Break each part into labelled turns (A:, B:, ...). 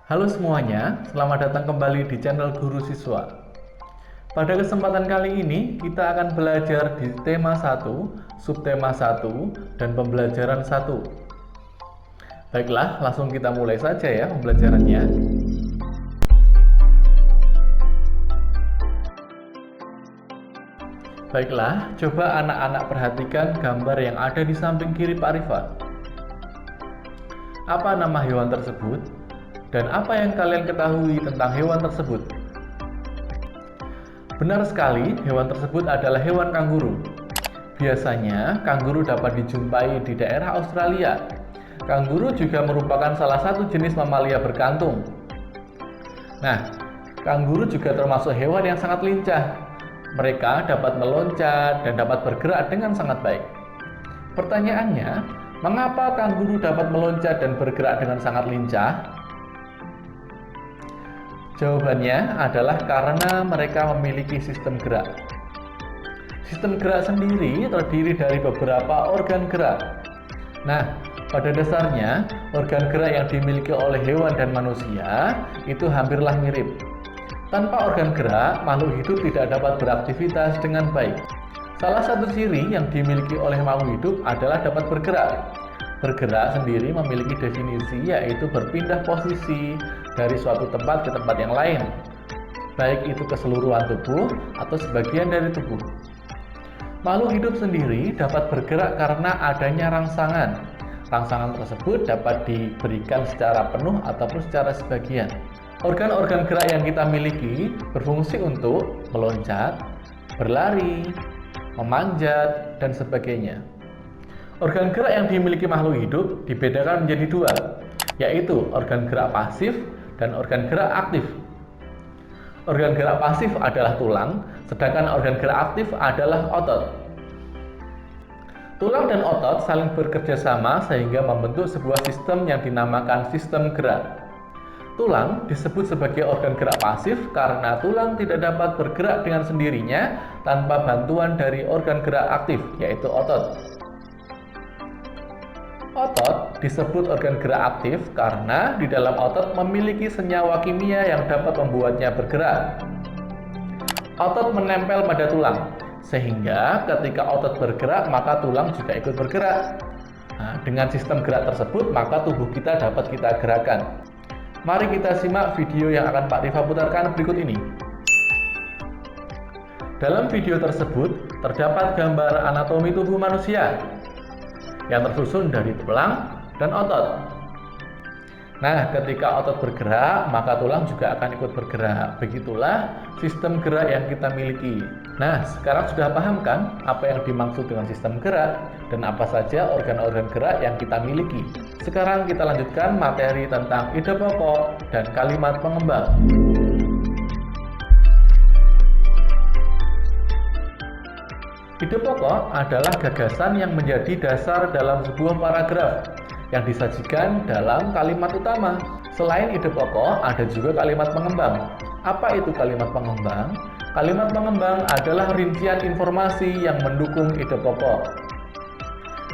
A: Halo semuanya, selamat datang kembali di channel Guru Siswa. Pada kesempatan kali ini, kita akan belajar di tema 1, subtema 1, dan pembelajaran 1. Baiklah, langsung kita mulai saja ya pembelajarannya. Baiklah, coba anak-anak perhatikan gambar yang ada di samping kiri Pak Rifat. Apa nama hewan tersebut? Dan apa yang kalian ketahui tentang hewan tersebut? Benar sekali, hewan tersebut adalah hewan kanguru. Biasanya, kanguru dapat dijumpai di daerah Australia. Kanguru juga merupakan salah satu jenis mamalia berkantung. Nah, kanguru juga termasuk hewan yang sangat lincah. Mereka dapat meloncat dan dapat bergerak dengan sangat baik. Pertanyaannya, mengapa kanguru dapat meloncat dan bergerak dengan sangat lincah? Jawabannya adalah karena mereka memiliki sistem gerak. Sistem gerak sendiri terdiri dari beberapa organ gerak. Nah, pada dasarnya, organ gerak yang dimiliki oleh hewan dan manusia itu hampirlah mirip. Tanpa organ gerak, makhluk hidup tidak dapat beraktivitas dengan baik. Salah satu ciri yang dimiliki oleh makhluk hidup adalah dapat bergerak. Bergerak sendiri memiliki definisi, yaitu berpindah posisi dari suatu tempat ke tempat yang lain, baik itu keseluruhan tubuh atau sebagian dari tubuh. Makhluk hidup sendiri dapat bergerak karena adanya rangsangan. Rangsangan tersebut dapat diberikan secara penuh ataupun secara sebagian. Organ-organ gerak yang kita miliki berfungsi untuk meloncat, berlari, memanjat, dan sebagainya. Organ gerak yang dimiliki makhluk hidup dibedakan menjadi dua, yaitu organ gerak pasif dan organ gerak aktif. Organ gerak pasif adalah tulang, sedangkan organ gerak aktif adalah otot. Tulang dan otot saling bekerja sama sehingga membentuk sebuah sistem yang dinamakan sistem gerak. Tulang disebut sebagai organ gerak pasif karena tulang tidak dapat bergerak dengan sendirinya tanpa bantuan dari organ gerak aktif, yaitu otot. Otot disebut organ gerak aktif karena di dalam otot memiliki senyawa kimia yang dapat membuatnya bergerak. Otot menempel pada tulang, sehingga ketika otot bergerak maka tulang juga ikut bergerak. Nah, dengan sistem gerak tersebut maka tubuh kita dapat kita gerakan. Mari kita simak video yang akan Pak Rifa putarkan berikut ini. Dalam video tersebut terdapat gambar anatomi tubuh manusia yang tersusun dari tulang dan otot. Nah, ketika otot bergerak, maka tulang juga akan ikut bergerak. Begitulah sistem gerak yang kita miliki. Nah, sekarang sudah paham kan apa yang dimaksud dengan sistem gerak dan apa saja organ-organ gerak yang kita miliki. Sekarang kita lanjutkan materi tentang ide pokok dan kalimat pengembang. Ide pokok adalah gagasan yang menjadi dasar dalam sebuah paragraf yang disajikan dalam kalimat utama. Selain ide pokok, ada juga kalimat pengembang. Apa itu kalimat pengembang? Kalimat pengembang adalah rincian informasi yang mendukung ide pokok.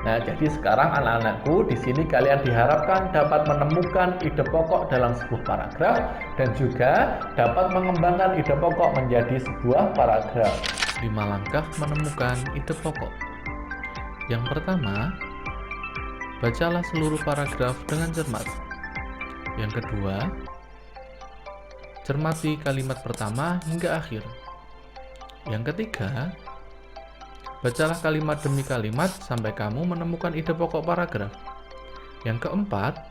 A: Nah, jadi sekarang anak-anakku, di sini kalian diharapkan dapat menemukan ide pokok dalam sebuah paragraf dan juga dapat mengembangkan ide pokok menjadi sebuah paragraf.
B: 5 langkah menemukan ide pokok. Yang pertama, bacalah seluruh paragraf dengan cermat. Yang kedua, cermati kalimat pertama hingga akhir. Yang ketiga, bacalah kalimat demi kalimat sampai kamu menemukan ide pokok paragraf. Yang keempat,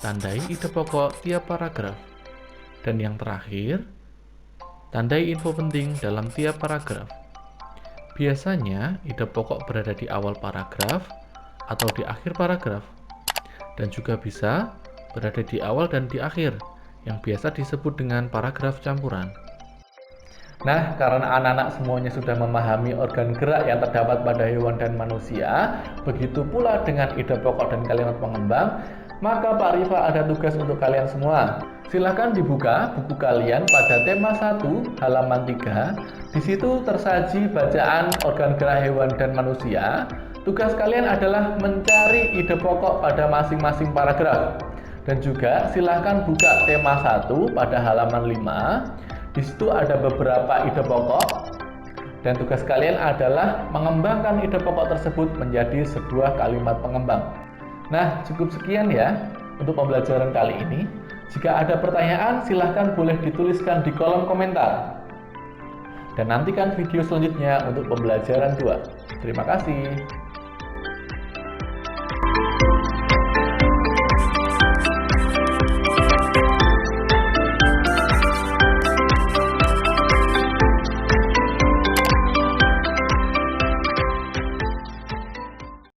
B: tandai ide pokok tiap paragraf. Dan yang terakhir, tandai info penting dalam tiap paragraf. Biasanya, ide pokok berada di awal paragraf atau di akhir paragraf, dan juga bisa berada di awal dan di akhir, yang biasa disebut dengan paragraf campuran.
A: Nah, karena anak-anak semuanya sudah memahami organ gerak yang terdapat pada hewan dan manusia, begitu pula dengan ide pokok dan kalimat pengembang, maka Pak Rifa ada tugas untuk kalian semua. Silahkan dibuka buku kalian pada tema 1 halaman 3. Di situ tersaji bacaan organ gerak hewan dan manusia. Tugas kalian adalah mencari ide pokok pada masing-masing paragraf. Dan juga silahkan buka tema 1 pada halaman 5. Di situ ada beberapa ide pokok. Dan tugas kalian adalah mengembangkan ide pokok tersebut menjadi sebuah kalimat pengembang. Nah, cukup sekian ya untuk pembelajaran kali ini. Jika ada pertanyaan, silahkan boleh dituliskan di kolom komentar. Dan nantikan video selanjutnya untuk pembelajaran 2. Terima kasih.